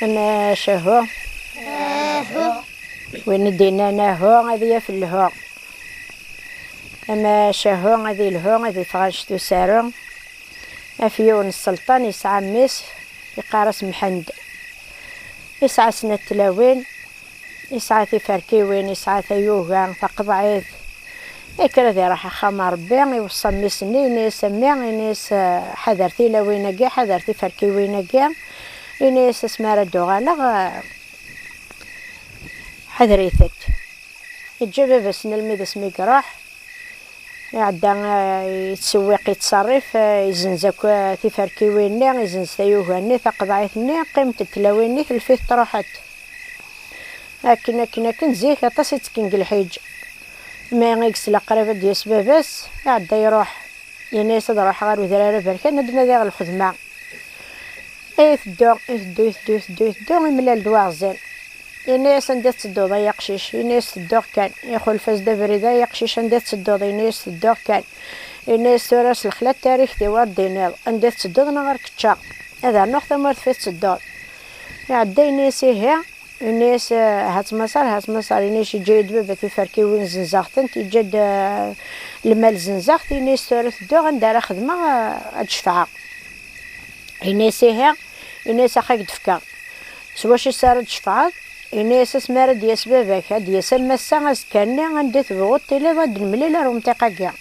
أنا شهو وين دينا نهو غادي في الهو. أما شهو غادي الهو غادي فغاشتو سارو أفيون السلطان يسعى ميس يقارس محمد يسعى سنة تلاوين يسعى تفركيوين يسعى ثيوغان فقضعيث يكرا ذي راح خامر ربي يوصل ميسني نيس نيس حذرتي لوينكا حذرتي فركيوينكا إنيس اسمها ردوغالا حذريثت يتجاب بس نلميذ اسمي قراح يعدا يتسوق يتصرف يزنزك تفركيويني يزنز ثيوغاني ثقضعيثني قيمة تلاويني في الفيث طروحت لكن زيك اطاسيت كنق الحيج ما يغسل قريبة ديال سباباس يعدا يروح ينيس روح غير وذرارة بركان ندنا ذا الخدمة يثدو يملال دواغزين ينيس ندير تدو ضا يقشيش ينيس تدو كان ياخو الفاس دبري ذا يقشيش ندير تدو ضا ينيس تدو كان ينيس تراس الخلا التاريخ ديوار دينيض ندير تدو نغير كتشا هذا نقطة مرت في تدو يعدا ينيسي هي الناس هات مسار ينيش يجيد بابا تفركي وين زنزاختن تيجد المال زنزاخت ينيس تورث دو غندار خدمة هاد الشفعة ينيسيها ينيس أخاك دفكا سواش يسارد شفعة ينيس اسمار دياس باباك هاد دياس المسا غاسكاني غندي تبغوط تيلي غاد المليلة رومتيقا كاع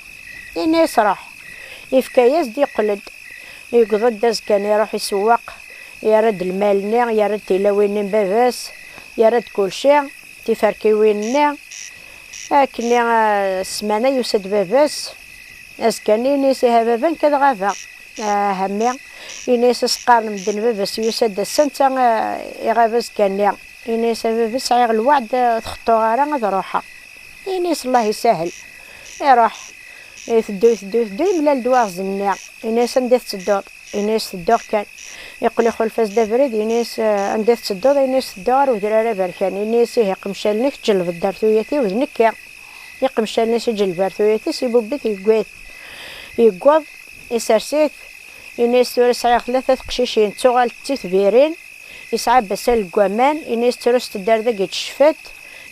ينيس راح يفكاياس دي قلد يقضد داز كان يروح يسوق يرد المال يرد تيلاوين باباس يرد كل شيء تفركيويننا لكن السمانة يسد باباس اسكاني نيسيها بابا كذا غافا همي ينيس سقارن مدن باباس يسد السنة يغابس كاني ينيس باباس عيغ الوعد تخطو غارا غاد روحها ينيس الله يسهل يروح يثدو يملال دواغ زنيا ينيس ندير تدور ينيس تدور كان يقول يخول فاس دافريد ينيس ندير تدور ينيس تدور وذرارة بركان ينيس يقمشالنك تجلب الدار ثويتي وذنكا يقمشالني سجل بار ثويتي سيبوبيت يقوض يسرسيت ينيس تورس عيق 3 قشيشين تغال تثبيرين يسعى بسال القوامان ينيس تورس تدار ذاك يتشفت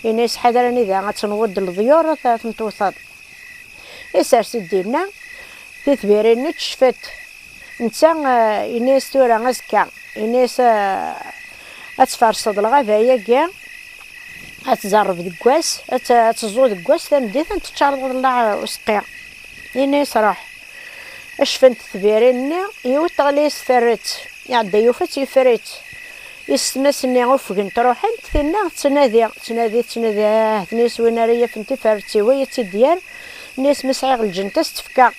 ينيس حذرني ذا غتنوض الضيور تنتوصل يسرسيت ديالنا تثبيرين نتشفت نتا ينيس تورا غزكا ينيس اتفرصد الغابايا كاع اتزرب دكواس اتزو دكواس تمديت تتشرب الله وسقيا ينيس راح اشفنت ثبيريني يوت غليس فرت يعدا يوفت يفريت يسمسني وفقن تروح انت ثنا تنادي نيس ويناريه فنتي فرتي وهي تدير نيس مسعيغ الجنت استفكا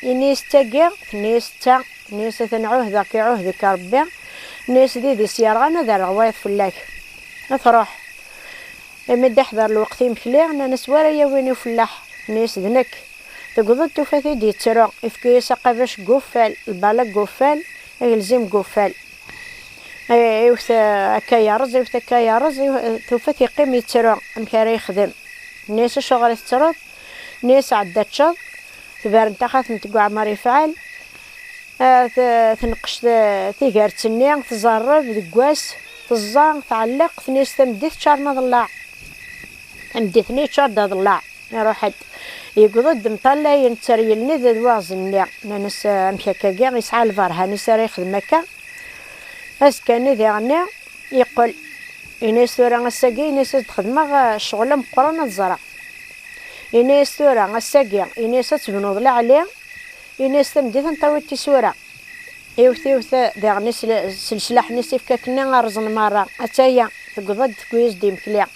ينيس تاكيا نيس تنعوه ذاك يعوه ذيك ربي نيس دي سيارة انا ذا رغوايط فلاك تروح مدي احضر الوقت يمكلي انا نسوارا يا ويني فلاح نيس ذنك تقضي توفاتي دي ترى افكي سقافاش قفال البالا قفال يلزم قفال يوثا كيارز يوثا كيارز توفاتي قيم يترى مكارا يخدم نيس شغل يترى نيس عدا تشض تبارن تاخذ نتقوى عمر يفعل تنقش تيقارتني تزرب دكواس تزان تعلق ثنيس تمديت شارنا ضلع تمديتني شار دا ضلع روحت يقضد مطلع ينتريلني ذا دوازني ناس مشاكا كاع يسعى الفرها نسا يخدم هكا اسكاني ذا غني يقول ينيس ثورا غساكي ينيس تخدم شغله مقرونه تزرع ينيس ثورا غساكي ينيس تبنوض لا عليه ينيس تمديت نطوي التسوره يوثا ذا غني سلسلاح نسيف كاكنا غرزن مره اتايا تقضد كويس ديم كليا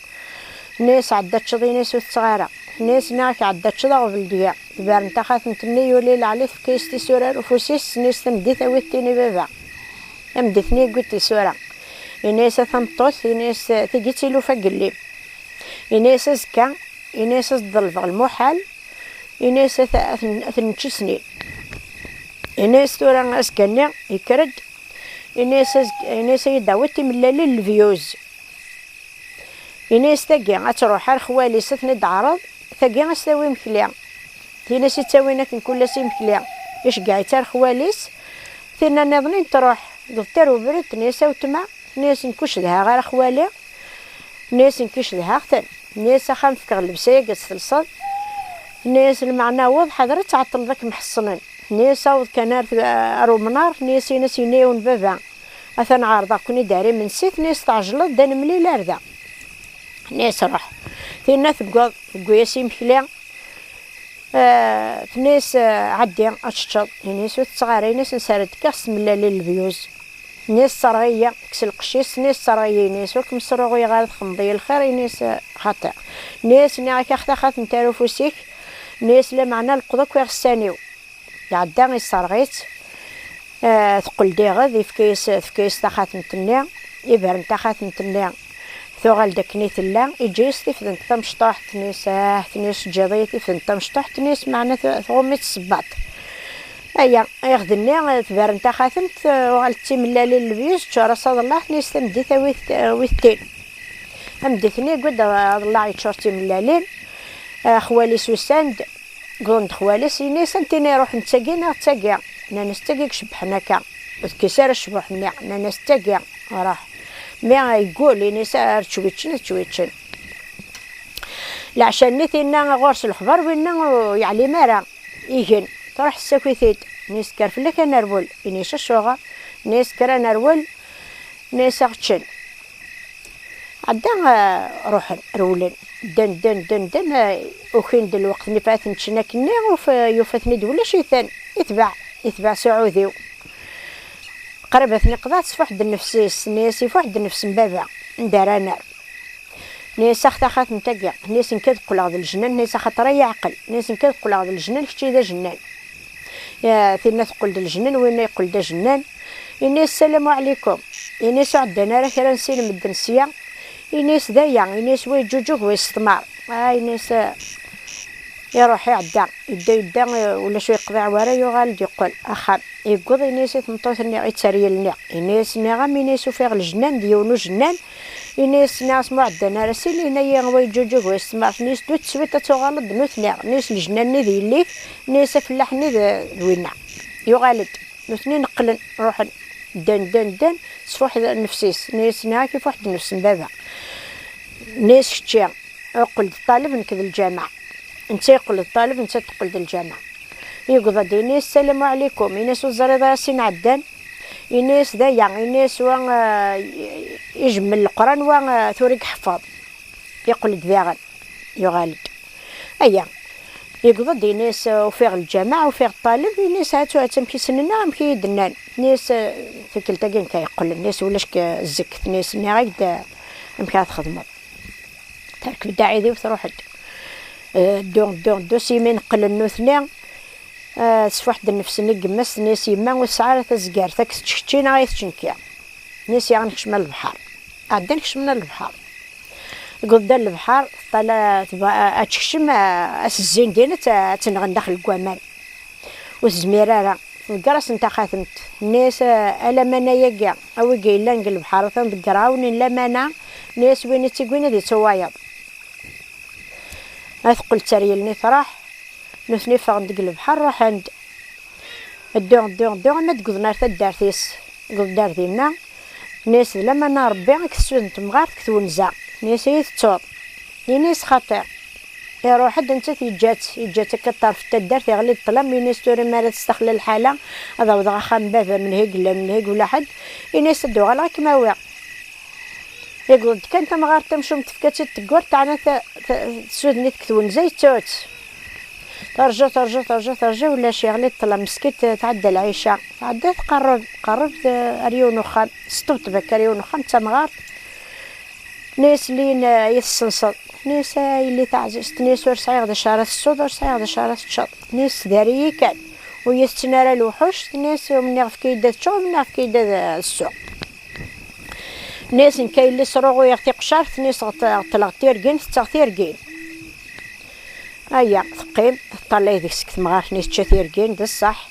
ناس عدات شضي ناس وتصغيره ناس ناك عدات شضا وبلديا تبارن تاخذ نتني يولي عليه في كيستي سورة وفوسيس ناس تمديت اويتيني بابا تمديتني قلت سورة يناس ثمطوس يناس تيجيتي له فقلي يناس زكا يناس ضلف المحال يناس ثنتش سنين يناس تورا اسكني يكرد يناس يداوتي من الليل الفيوز يناس تاقي تروح الخوالي ستند عرض تاقي استوي مكليا تيناس تساوينك كل سي مكليا ايش قاعد تار خواليس ثنا نظنين تروح دكتور وبرد نيسا وتما ناس نكوش لها غير خوالي ناس نكش لها ختن ناس خام فكر لبسي قصلصل ناس المعنى واضح حضرت تعطل ذاك محصنين ناس او كان رومنار ناس ناون بابا اثن عارضه كوني داري من سيت ناس تعجلت دان ملي لارده ناس راح ثينا ثقوياسي مكلا ناس عدي اشطب ناس تصغاري ناس نسرد كاس من البيوز ناس صرغيه كس القشيس ناس صرغيه ناس وكم صرغي غير خمضي الخير ناس خاطئ ناس ناك اخت نتارو فوسيك ناس لا معنى القضاء كيغسانيو عدا غي صرغيت تقول دي غادي في كيس تاخات نتنيا يبرن تاخات نتنيا ثوغال داك لا يجيس تفدن تمشطاح تنيس جاضيتي تفدن تمشطاح تنيس معنا ثغوميت الصباط ايا ياخذني تبارن تاخاتمت وغالتي من للبيوس تشرا صاد الله نيس تمديتا ويثتين امديتني قد الله يتشرتي من لالين خوالي سوساند قوند خوالي سينيس انتيني روح نتساقينا تساقيا انا نستاقيك شبحنا كا كيسار الشبوحني انا نستاقيا راح ما يقول لي نسار تشويتشن لعشان نثينا غورس الخبر وينا يعني مارا يجن تروح السكويثيت نيس كرف لك نرول نيس الشوغه نيس كرا نرول نيس اختشن عدا روح رولن دن دن دن دن وخين دل الوقت اللي فات نتشنا كني يوفاتني دولا شي ثاني يتبع سعودي قربتني قضات فواحد النفسيس ناسي فواحد النفس مبابع ندار نار ناس اخت نتقع ناس نكذ قلاغ الجنان ناس خاطر يعقل ناس نكذ قلاغ الجنان كشي ذا جنان يا ثينا تقول الجنان وين يقول ذا جنان الناس السلام عليكم الناس عندنا راه كرا نسيل مدنسيه الناس ذايا الناس ويجوجوه ويستمر الناس يروح يدا ولا شويه يقضي ورا يغالد يقول اخا يقض الناس تمطوثني يتسريلني الناس نغم الناس فيغ الجنان ديونو جنان الناس معدنا راسل هنايا هو يجوجو ويستمر ناس دوت سويت تغالد نوثني ناس الجنان ذي اللي ناس فلاحني ذوينا يغالد نوثني نقلن روح دن صفوح نفسيس ناس ناكي فواحد النفس بابا ناس شتيا اقول الطالب نكذ الجامعه انت يقول الطالب انت تقول الجامعه يقول ديني السلام عليكم الناس وزاري راسين عدان الناس ذايا الناس وان يجمل القران وان ثوريك حفاظ يقول دياغن يغالد ايا يقول دي ناس وفيغ الجامعه وفيغ الطالب الناس هاتو تمكي سننا مكي دنان ناس في كلتا كاين كيقول الناس ولاش كزكت ناس ني غير مكا تخدموا تركب داعي وتروح دون سيمين قل نوثني واحد النفس اللي قمس ناس يما وسعاره تزكار تكشتينا غيتشنكيا ناس يغنكش من البحر عندنكش من البحر يقول دار البحر طلع اتشكشم الزين دينا تنغن داخل الكوامان والزميراره القراص نتا خاتمت الناس الا منايا كاع او قايلان قال البحر تنقراون لا مانا ناس وين تيقوين دي توايض اثقل تريلني فرح نثني فغندق البحر روح عند الدون ما تقول نار تدارتيس قول دار دينا ناس لما نار ربي كتسونت مغار كتونزا ناس يتطور ناس خطير يروح حد انت يجات كطرف تدار يغلي الظلام ناس توري ما تستخل الحاله هذا وضع خام بابا من هيك ولا حد ناس تدو غير كما هو يقول كانت مغار تمشم تفكات تقور تاعنا تسودني تكتون زي توت ترجع ولا شي غلي الظلام مسكيت تعدى العيشه تعدى قرب ريون وخام سطوت بك ريون وخام تمغار ناس لين يتسنصل ناس اللي تعزست ناس ورسعي غدا شارات السود ورسعي غدا شارات الشط ناس داري كان ويستنارا الوحوش ناس من يغف كيدا الشغل من يغف كيدا السوق ناس كاين اللي سروغو يغتي قشارت ناس غتلغتير كين تغتير كين ايا ثقيم طلعي ديك سكت مغارش ناس تشاثير كين دا الصح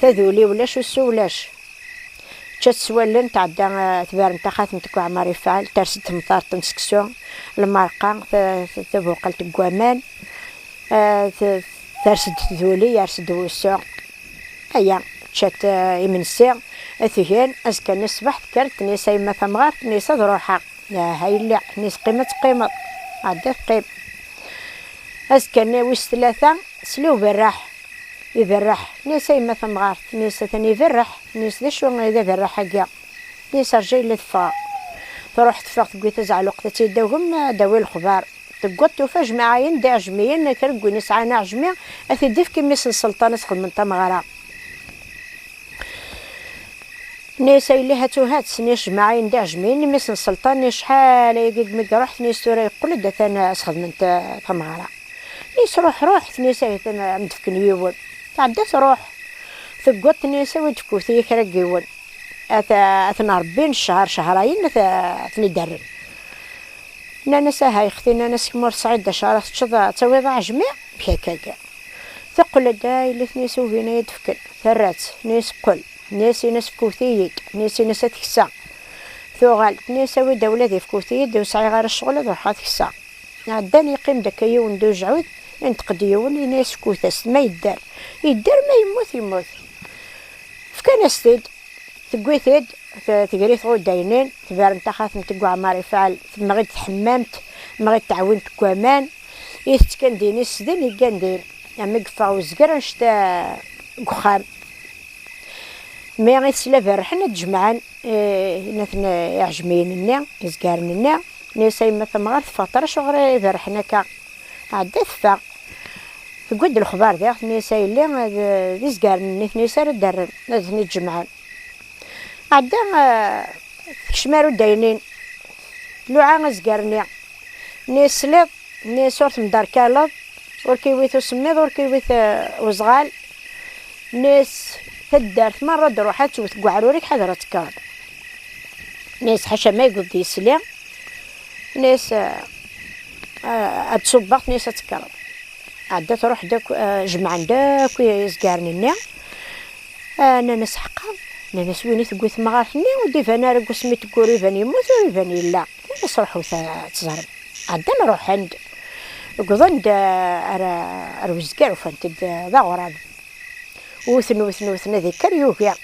هذولي ولاش وسولاش تسولن تعدى تبار نتا خاتمتك وعمر يفعل ترسد مطار تنسكسو المرقه تبوقلت الكوامان ترسد ذولي يرسد وسو ايا تشات يمنسي أثيان أسكن الصباح ذكرت نيسا يما ثمغار نيسا ضروحها لا هاي لا نيس قيمة عدت قيم أسكن ويس 3 سلو برح يبرح نيسا يما ثمغار نيسا ثاني يبرح نيس ذا شو إذا برح حقا نيسا رجعي للثفاء تروح تفاق تقول تزعل وقت تيداوهم داوي الخبار تقول توفى جماعين دا عجميين كنقول نسعانا عجمي أثي ديف كميس السلطانة تخدم تمغارا نيسا اللي هاتوهات سنيش جماعين دا عجميين ميس السلطان شحال يقد مقا رحت نيس تورا يقول دا ثانا أسخدم تمغارا نيس روح نيسا مدفكن يول تعدت روح تقول نيسا ويتفكوثي كرقيول أثنا 40 شهرين أثني درن نانا ساها يختي نانا سكمور سعيد شهر تشضى تسوي ضاع جميع بهكاكا ثقل داي اللي ثني سوفينا يدفكن ثرات نيس قل نيسي ناس فكوثيك نيسي ناس تكسا ثوغال نيساوي دولة ذي فكوثيك دو سعي غير الشغل ذو حات كسا عداني يقيم داك يون دو جعود ينتقد يون ناس فكوثاس ما يدار ما يموت فكان استيد تقويثيد تقري ثغو داينين تبارن تخاف نتقو عمار يفعل ثم غير تحممت ما غير تعاونت كوامان يثكن ديني السدين يقان دير يعني قفاو زقرا نشتا قخام مي غيتسلا فرحنا تجمعان نثنا يعجمين النا يزقارن النا نيسا يما ثمغار فترة شغري فرحنا كا عدا ثفا تقود الخبار ذا نيسا اللي ذي زقارن نيسا ردرن نثني تجمعان عدا كشمارو داينين لوعا زقارني نيسلط نيسورت مدار كالط وركيويثو سميض وركيويث وزغال نيس تدارت مرة دروحات وتقعروريك حذرة كار ناس حاشا ما يقول دي سلام ناس أتصبغت ناس تكرر عدا تروح داك جمعان داك ويزقارني النا أنا ناس حقا أنا ناس ويني تقول ثمغارتني ودي فانا رقو سميت تقولي فاني يموت ويفاني لا ناس روحو تزهرب عدا نروح عند قضن أروزقار وفانتد ذا غراب وثن ذكر يوهيا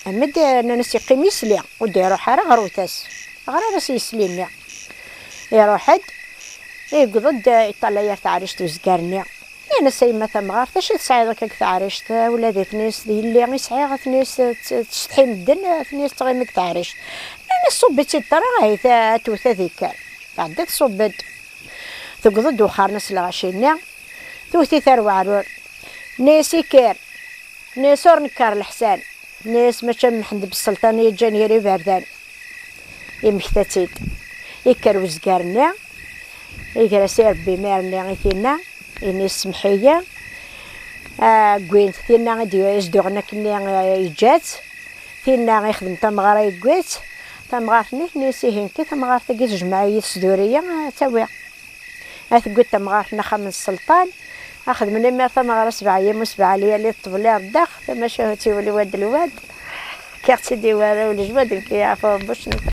أما أنا نسي قيم يسلي ودي يروح على غروتاس غراس يسليني يروح حد يقضد يطلع يرتع عريشت وزقارني أنا سيما ثمغار تاش تسعي ذاك عريشت ولا ذي ثنيس ذي اللي يسعي غا ثنيس تستحي مدن ثنيس تغيمك تعريشت أنا صبت ترى هاي توثا ذكر بعد تصبت تقضد وخارنس لغاشينا توثي ثروة عرور ناسي كير نيسور نكار الحسان ناس ما محمد بالسلطانية جانيري باردان يمكتاتيد يكر وزقارنا يكر سير بمارنا غيثينا إني السمحية قوين ثينا غادي يزدوغنا كني يجات ثينا غيخدم تمغارة يقويت تمغارتني نيسيهن كي تمغار تقيت جمعية سدورية تاوي أثقوت تمغارتنا خمس السلطان أخذ من المير ثمغار 7 أيام و7 ليالي الطبلة الداخ ثم شهوتي ولي واد الواد كيغتي ديوارا ولجواد كي يعرفوا باش